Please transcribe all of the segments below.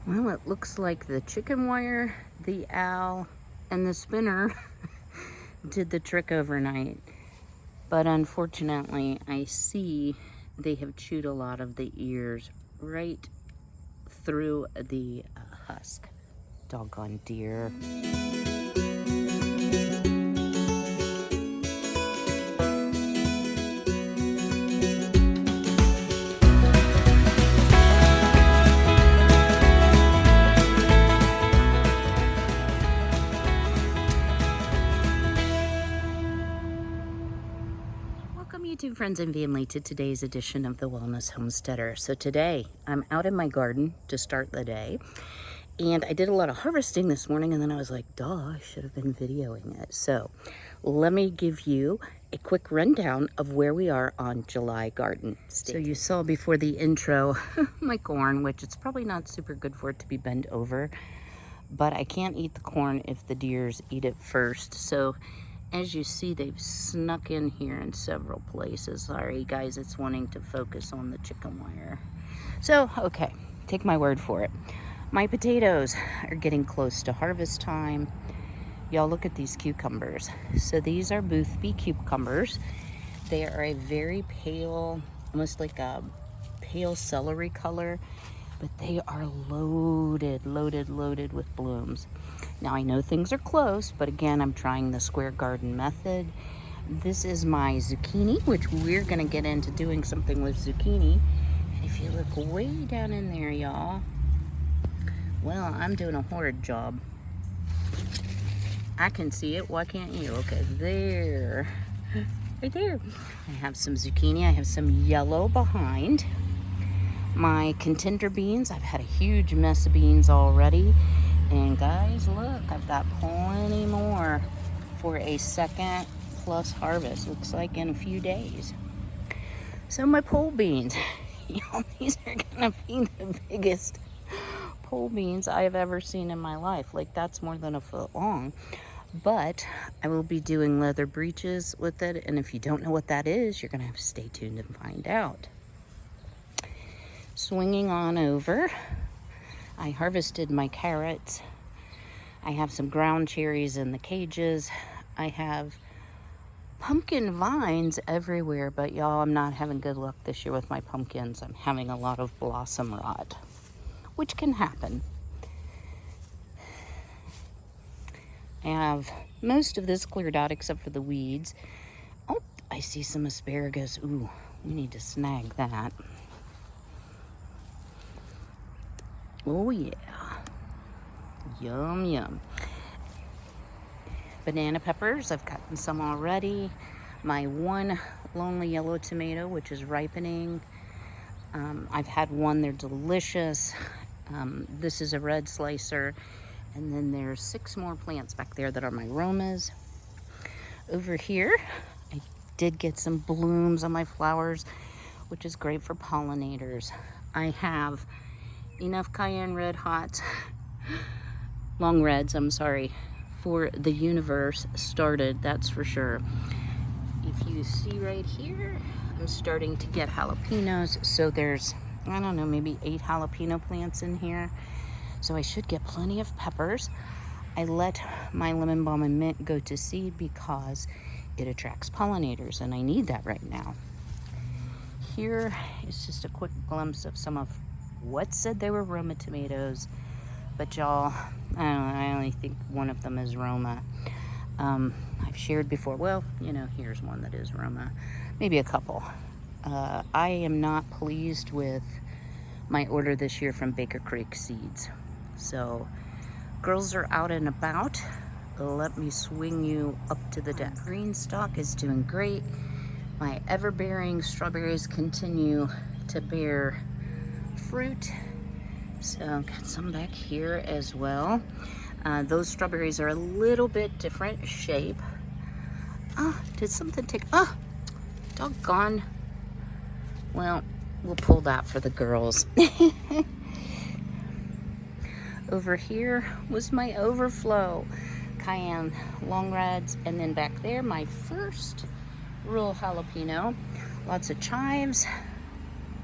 Well, it looks like the chicken wire, the owl, and the spinner did the trick overnight. But unfortunately, I see they have chewed a lot of the ears right through the husk. Doggone deer. Welcome, YouTube friends and family, to today's edition of the Wellness Homesteader. So today I'm out in my garden to start the day, and I did a lot of harvesting this morning, and then I was like, duh, I should have been videoing it. So let me give you a quick rundown of where we are on July garden. So you saw before the intro my corn, which it's probably not super good for it to be bent over, but I can't eat the corn if the deers eat it first. So as you see, they've snuck in here in several places. Sorry guys, it's wanting to focus on the chicken wire. So, okay, take my word for it. My potatoes are getting close to harvest time. Y'all look at these cucumbers. So these are Boothby cucumbers. They are a very pale, almost like a pale celery color, but they are loaded with blooms. Now I know things are close, but again, I'm trying the square garden method. This is my zucchini, which we're gonna get into doing something with zucchini. And if you look way down in there, y'all, well, I'm doing a horrid job. I can see it, why can't you? Okay, there, right there. I have some zucchini, I have some yellow behind. My contender beans, I've had a huge mess of beans already. And guys, look, I've got plenty more for a second plus harvest. Looks like in a few days. So my pole beans, y'all, these are gonna be the biggest pole beans I have ever seen in my life. Like, that's more than a foot long. But I will be doing leather breeches with it. And if you don't know what that is, you're gonna have to stay tuned and find out. Swinging on over, I harvested my carrots. I have some ground cherries in the cages. I have pumpkin vines everywhere, but y'all, I'm not having good luck this year with my pumpkins. I'm having a lot of blossom rot, which can happen. I have most of this cleared out except for the weeds. Oh, I see some asparagus. Ooh, we need to snag that. Oh yeah, yum yum. Banana peppers, I've gotten some already. My one lonely yellow tomato, which is ripening. I've had one, they're delicious. This is a red slicer. And then there's 6 more plants back there that are my Romas. Over here, I did get some blooms on my flowers, which is great for pollinators. I have enough cayenne red hots, long reds, I'm sorry, for the universe started, that's for sure. If you see right here, I'm starting to get jalapenos. So there's, I don't know, maybe 8 jalapeno plants in here. So I should get plenty of peppers. I let my lemon balm and mint go to seed because it attracts pollinators, and I need that right now. Here is just a quick glimpse of some of what said they were Roma tomatoes, but y'all, I don't know, I only think one of them is Roma. I've shared before, well, you know, here's one that is Roma, maybe a couple. I am not pleased with my order this year from Baker Creek Seeds. So, girls are out and about. Let me swing you up to the deck. Green stalk is doing great. My ever-bearing strawberries continue to bear fruit. So got some back here as well. Those strawberries are a little bit different shape. Did something take, doggone. Well, we'll pull that for the girls. Over here was my overflow. Cayenne long reds, and then back there, my first real jalapeno. Lots of chives,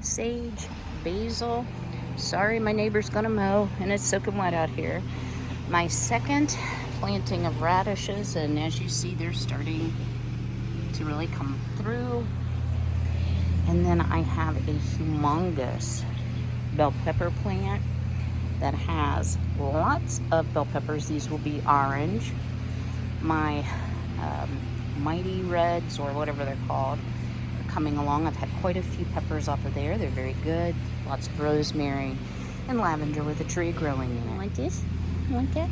sage, basil, Sorry, my neighbor's gonna mow and it's soaking wet out here. My second planting of radishes, and as you see, they're starting to really come through. And then I have a humongous bell pepper plant that has lots of bell peppers. These will be orange. My mighty reds, or whatever they're called, are coming along. I've had quite a few peppers off of there. They're very good. Lots of rosemary and lavender with a tree growing in it. Like this? Like that?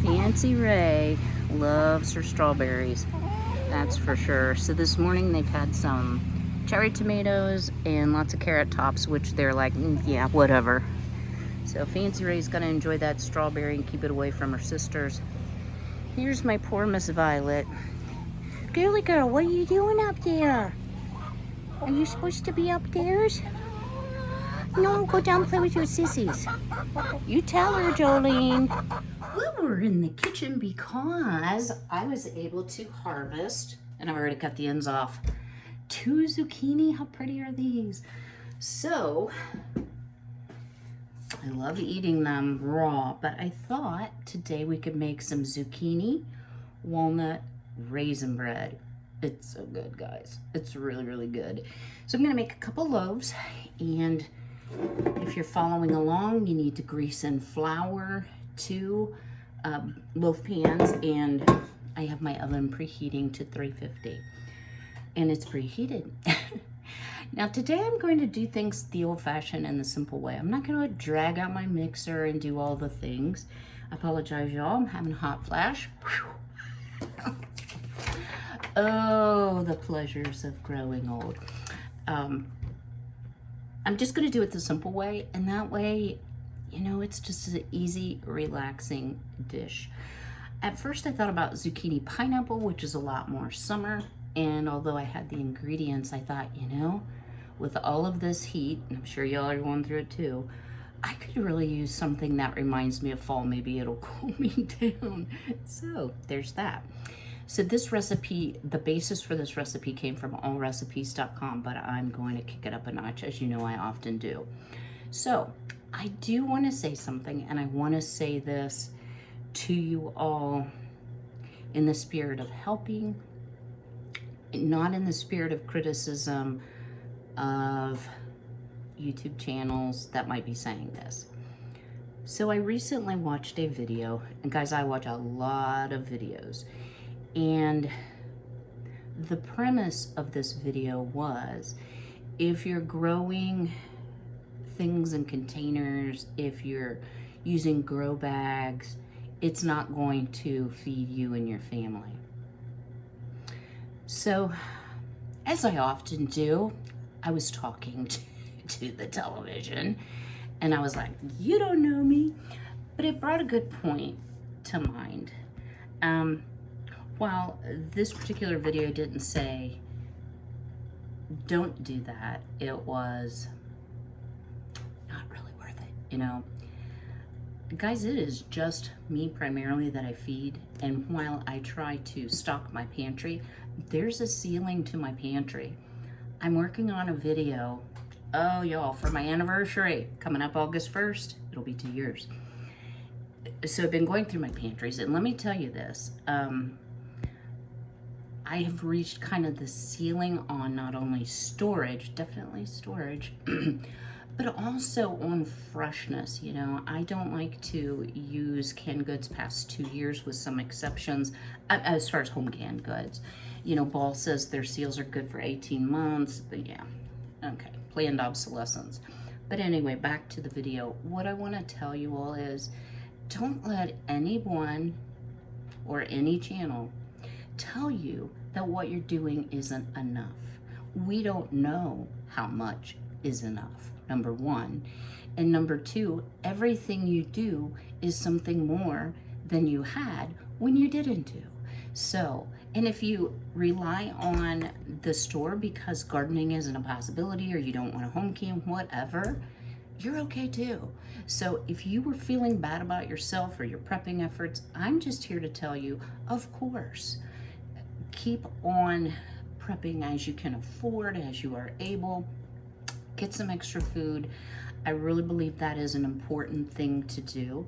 Fancy Ray loves her strawberries, that's for sure. So this morning they've had some cherry tomatoes and lots of carrot tops, which they're like, yeah, whatever. So Fancy Ray's gonna enjoy that strawberry and keep it away from her sisters. Here's my poor Miss Violet. Girly girl, what are you doing up there? Are you supposed to be upstairs? No, go down and play with your sissies. You tell her, Jolene. We were in the kitchen because I was able to harvest, and I've already cut the ends off, 2 zucchini. How pretty are these? So, I love eating them raw, but I thought today we could make some zucchini, walnut, raisin bread. It's so good, guys. It's really, really good. So I'm gonna make a couple loaves, and if you're following along, you need to grease and flour 2 loaf pans, and I have my oven preheating to 350, and it's preheated. Now today I'm going to do things the old-fashioned and the simple way. I'm not going to drag out my mixer and do all the things. I apologize, y'all. I'm having a hot flash. Oh, the pleasures of growing old. I'm just going to do it the simple way, and that way, you know, it's just an easy, relaxing dish. At first I thought about zucchini pineapple, which is a lot more summer, and although I had the ingredients, I thought, you know, with all of this heat, and I'm sure y'all are going through it too, I could really use something that reminds me of fall. Maybe it'll cool me down. So there's that. So this recipe, the basis for this recipe came from allrecipes.com, but I'm going to kick it up a notch, as you know I often do. So I do want to say something, and I want to say this to you all in the spirit of helping, not in the spirit of criticism of YouTube channels that might be saying this. So I recently watched a video, and guys, I watch a lot of videos, and the premise of this video was, if you're growing things in containers, if you're using grow bags, it's not going to feed you and your family. So, as I often do, I was talking to the television, and I was like, you don't know me, but it brought a good point to mind. While this particular video didn't say, don't do that, it was not really worth it, you know. Guys, it is just me primarily that I feed, and while I try to stock my pantry, there's a ceiling to my pantry. I'm working on a video, oh y'all, for my anniversary, coming up August 1st, it'll be 2 years. So I've been going through my pantries, and let me tell you this, I have reached kind of the ceiling on not only storage, definitely storage, but also on freshness. You know, I don't like to use canned goods past 2 years, with some exceptions, as far as home canned goods. You know, Ball says their seals are good for 18 months, but yeah, okay, planned obsolescence. But anyway, back to the video. What I want to tell you all is, don't let anyone or any channel tell you that what you're doing isn't enough. We don't know how much is enough, number one. And number two, everything you do is something more than you had when you didn't do. So, and if you rely on the store because gardening isn't a possibility, or you don't want a home can, whatever, you're okay too. So if you were feeling bad about yourself or your prepping efforts, I'm just here to tell you, of course, keep on prepping as you can afford, as you are able. get some extra food. I really believe that is an important thing to do,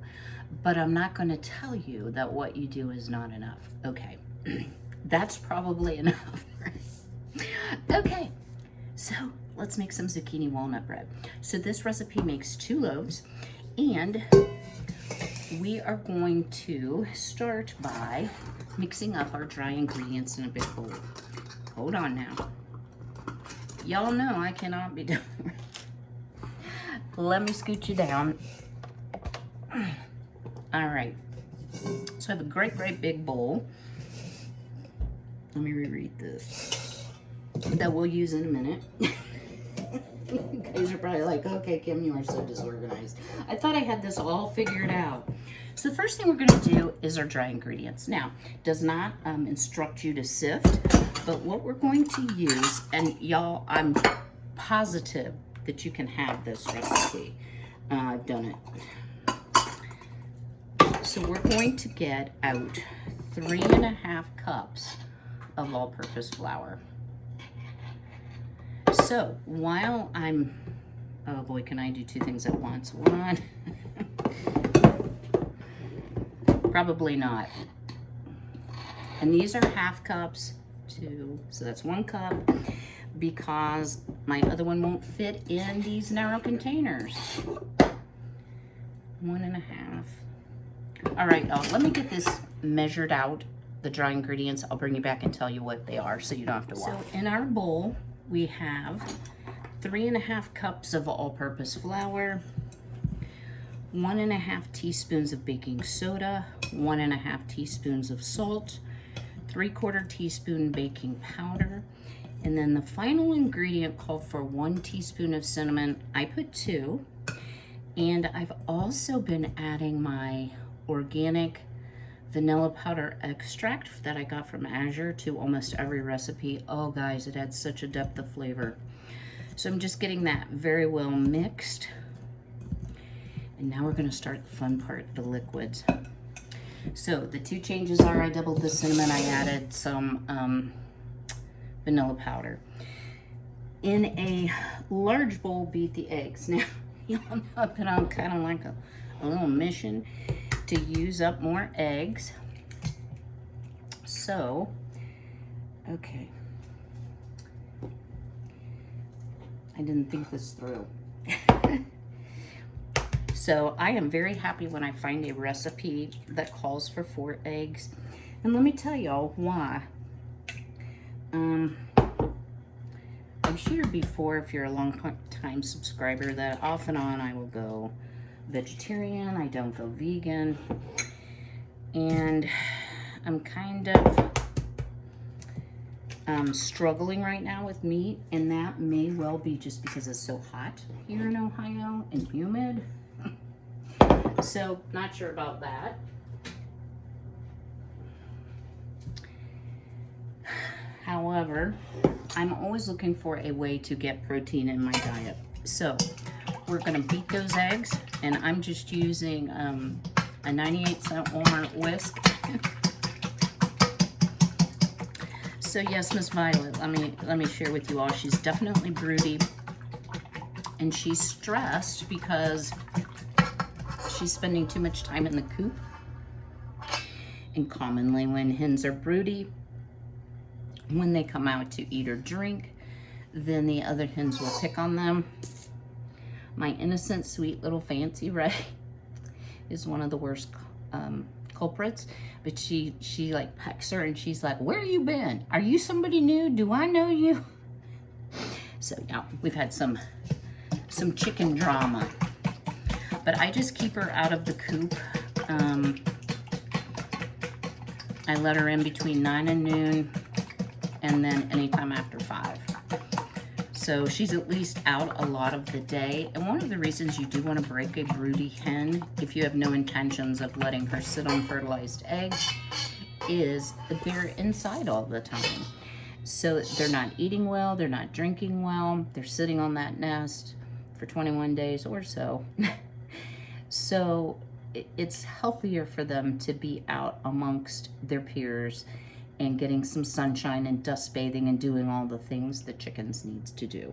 but I'm not going to tell you that what you do is not enough. Okay, that's probably enough. Okay, so let's make some zucchini walnut bread. So this recipe makes 2 loaves, and we are going to start by mixing up our dry ingredients in a big bowl. Hold on now. Y'all know I cannot be doing it. Let me scoot you down. All right. So I have a great, great big bowl. Let me reread this. That we'll use in a minute. You guys are probably like, okay, Kim, you are so disorganized. I thought I had this all figured out. So the first thing we're gonna do is our dry ingredients. Now, it does not instruct you to sift, but what we're going to use, and y'all, I'm positive that you can have this recipe. I've done it. So we're going to get out 3.5 cups of all-purpose flour. So while I'm, oh boy, can I do 2 things at once? One, probably not. And these are 1/2 cups, 2, so that's 1 cup, because my other one won't fit in these narrow containers. 1.5. All right, y'all, let me get this measured out, the dry ingredients. I'll bring you back and tell you what they are so you don't have to watch. So in our bowl, we have 3.5 cups of all-purpose flour, 1.5 teaspoons of baking soda, 1.5 teaspoons of salt, 3/4 teaspoon baking powder, and then the final ingredient called for 1 teaspoon of cinnamon. I put 2, and I've also been adding my organic vanilla powder extract that I got from Azure to almost every recipe. Oh guys, it adds such a depth of flavor. So I'm just getting that very well mixed. And now we're gonna start the fun part, the liquids. So the 2 changes are I doubled the cinnamon, I added some vanilla powder. In a large bowl, beat the eggs. Now, y'all know I've been on kind of like a little mission to use up more eggs. So, okay. I didn't think this through. So I am very happy when I find a recipe that calls for 4 eggs. And let me tell y'all why. I've shared before, if you're a long time subscriber, that off and on I will go vegetarian, I don't go vegan, and I'm kind of struggling right now with meat, and that may well be just because it's so hot here in Ohio and humid. So not sure about that. However, I'm always looking for a way to get protein in my diet. So we're gonna beat those eggs, and I'm just using a 98-cent Walmart whisk. So yes, Miss Violet, let me share with you all, she's definitely broody, and she's stressed because she's spending too much time in the coop. And commonly when hens are broody, when they come out to eat or drink, then the other hens will pick on them. My innocent, sweet little Fancy Ray is one of the worst culprits, but she like pecks her and she's like, where have you been? Are you somebody new? Do I know you? So yeah, we've had some chicken drama, but I just keep her out of the coop. I let her in between 9 and noon, and then anytime after 5. So she's at least out a lot of the day. And one of the reasons you do want to break a broody hen, if you have no intentions of letting her sit on fertilized eggs, is they're inside all the time. So they're not eating well, they're not drinking well, they're sitting on that nest for 21 days or so. So it's healthier for them to be out amongst their peers and getting some sunshine and dust bathing and doing all the things that chickens needs to do.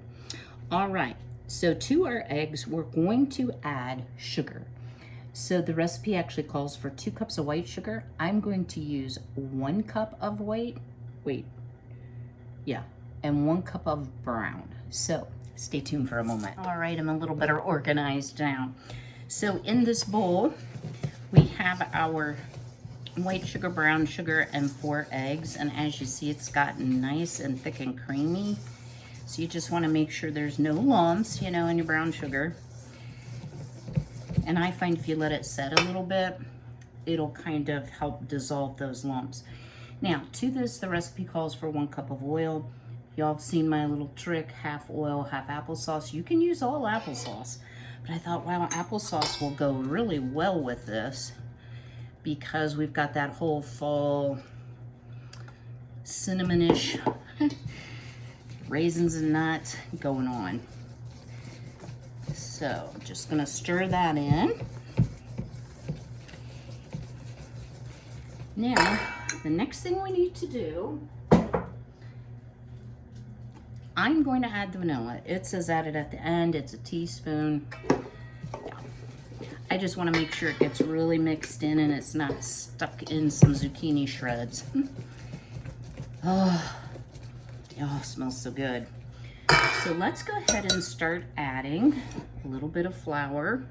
All right, So to our eggs, we're going to add sugar. So the recipe actually calls for 2 cups of white sugar. I'm going to use 1 cup of and 1 cup of brown. So stay tuned for a moment. All right, I'm a little better organized now. So in this bowl, we have our white sugar, brown sugar, and 4 eggs. And as you see, it's gotten nice and thick and creamy. So you just want to make sure there's no lumps, you know, in your brown sugar. And I find if you let it set a little bit, it'll kind of help dissolve those lumps. Now, to this, the recipe calls for 1 cup of oil. Y'all have seen my little trick, half oil, half applesauce. You can use all applesauce. But I thought, wow, applesauce will go really well with this because we've got that whole fall cinnamonish raisins and nuts going on. So I'm just gonna stir that in. Now, the next thing we need to do, I'm going to add the vanilla. It says add it at the end. It's a teaspoon. I just want to make sure it gets really mixed in and it's not stuck in some zucchini shreds. Oh, it smells so good. So let's go ahead and start adding a little bit of flour.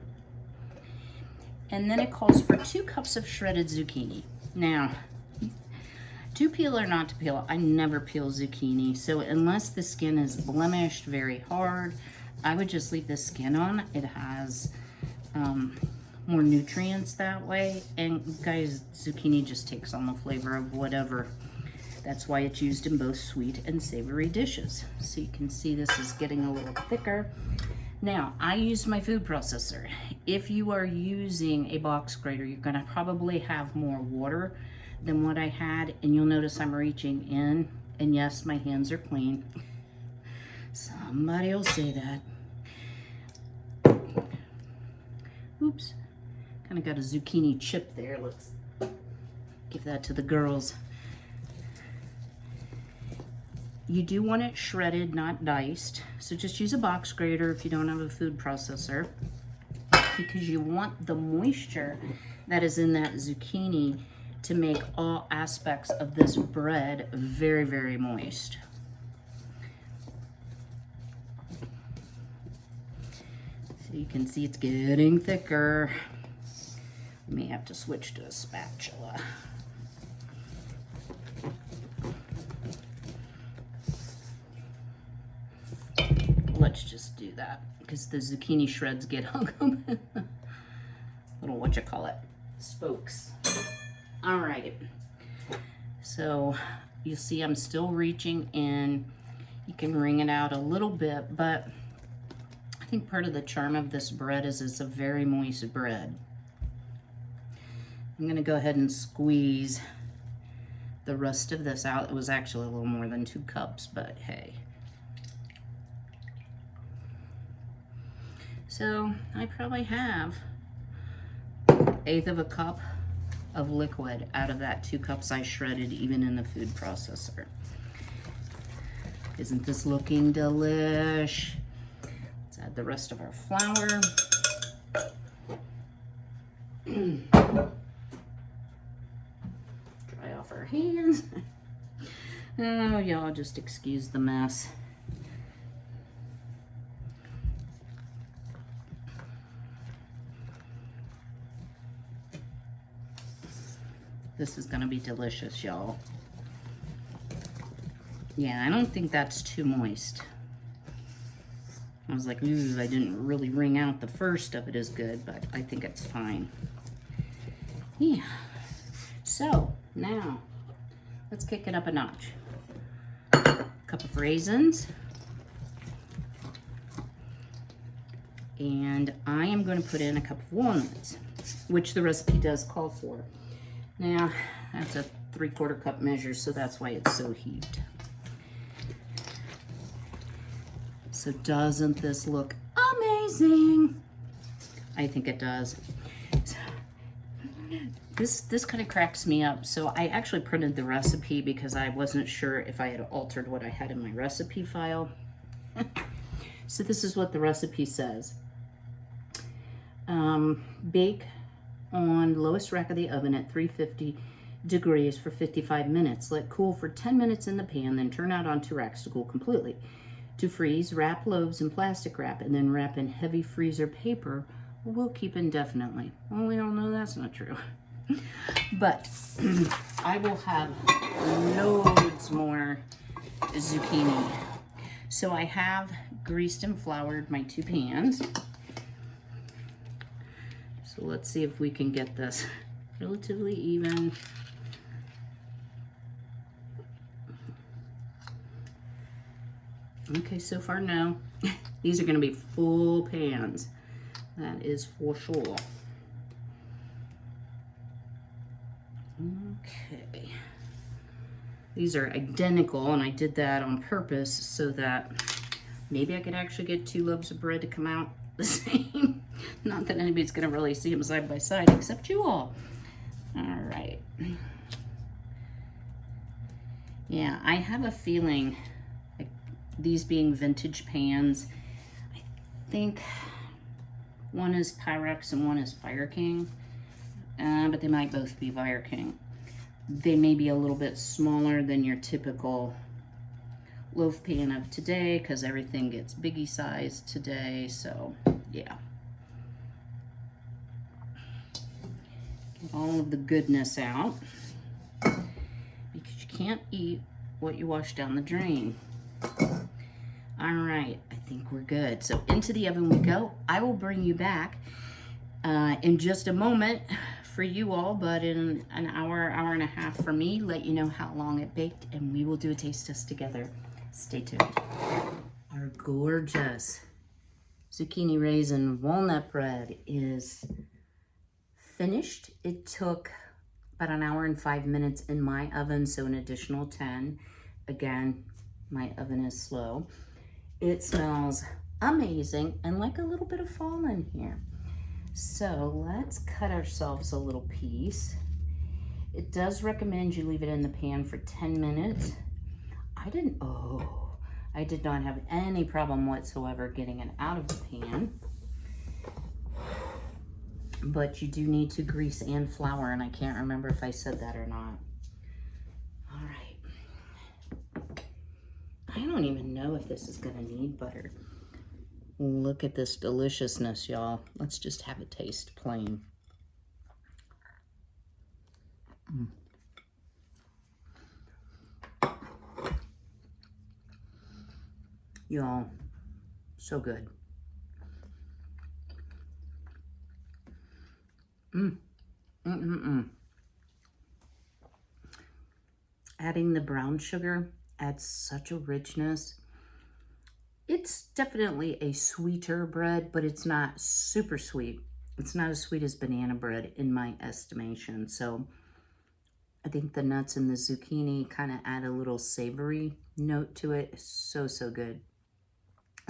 And then it calls for 2 cups of shredded zucchini. Now, to peel or not to peel, I never peel zucchini. So unless the skin is blemished very hard, I would just leave the skin on. It has more nutrients that way. And guys, zucchini just takes on the flavor of whatever. That's why it's used in both sweet and savory dishes. So you can see this is getting a little thicker. Now, I use my food processor. If you are using a box grater, you're gonna probably have more water than what I had, and you'll notice I'm reaching in, and yes, my hands are clean. Somebody will say that. Oops, kind of got a zucchini chip there. Let's give that to the girls. You do want it shredded, not diced. So just use a box grater if you don't have a food processor, because you want the moisture that is in that zucchini to make all aspects of this bread very, very moist. So you can see it's getting thicker. I may have to switch to a spatula. Let's just do that because the zucchini shreds get hung up. Little spokes. All right. So you see I'm still reaching in. You can wring it out a little bit, but I think part of the charm of this bread is it's a very moist bread. I'm gonna go ahead and squeeze the rest of this out. It was actually a little more than 2 cups, but hey. So I probably have 1/8 of a cup of liquid out of that 2 cups I shredded even in the food processor. Isn't this looking delish? Let's add the rest of our flour. Dry off our hands. Oh, y'all just excuse the mess. This is gonna be delicious, y'all. Yeah, I don't think that's too moist. I was like, ooh, I didn't really wring out the first of it as good, but I think it's fine. Yeah. So, now, let's kick it up a notch. Cup of raisins. And I am gonna put in a cup of walnuts, which the recipe does call for. Now, that's a 3/4 cup measure, so that's why it's so heaped. So doesn't this look amazing? I think it does. This kind of cracks me up. So I actually printed the recipe because I wasn't sure if I had altered what I had in my recipe file. So this is what the recipe says. Bake on lowest rack of the oven at 350 degrees for 55 minutes. Let cool for 10 minutes in the pan, then turn out onto racks to cool completely. To freeze, wrap loaves in plastic wrap and then wrap in heavy freezer paper. We'll keep indefinitely. Well, we all know that's not true. But I will have loads more zucchini. So I have greased and floured my 2 pans. So let's see if we can get this relatively even. Okay, so far no. These are going to be full pans. That is for sure. Okay. These are identical, and I did that on purpose so that maybe I could actually get 2 loaves of bread to come out the same. Not that anybody's going to really see them side by side except you all. All right. Yeah, I have a feeling, like these being vintage pans, I think one is Pyrex and one is Fire King, but they might both be Fire King. They may be a little bit smaller than your typical loaf pan of today because everything gets biggie sized today, so yeah. Get all of the goodness out because you can't eat what you wash down the drain. All right, I think we're good. So into the oven we go. I will bring you back in just a moment for you all, but in an hour, hour and a half for me, let you know how long it baked, and we will do a taste test together. Stay tuned. Our gorgeous zucchini raisin walnut bread is finished. It took about an hour and 5 minutes in my oven, so an additional 10. Again, my oven is slow. It smells amazing and like a little bit of fall in here. So let's cut ourselves a little piece. It does recommend you leave it in the pan for 10 minutes. I did not have any problem whatsoever getting it out of the pan. But you do need to grease and flour, and I can't remember if I said that or not. All right. I don't even know if this is gonna need butter. Look at this deliciousness, y'all. Let's just have a taste plain. Y'all, so good. Adding the brown sugar adds such a richness. It's definitely a sweeter bread, but it's not super sweet. It's not as sweet as banana bread in my estimation. So I think the nuts and the zucchini kind of add a little savory note to it. It's so, so good.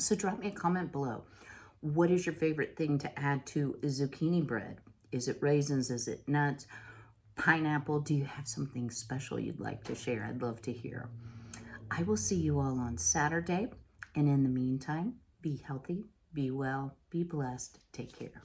So drop me a comment below. What is your favorite thing to add to zucchini bread? Is it raisins? Is it nuts? Pineapple? Do you have something special you'd like to share? I'd love to hear. I will see you all on Saturday. And in the meantime, be healthy, be well, be blessed. Take care.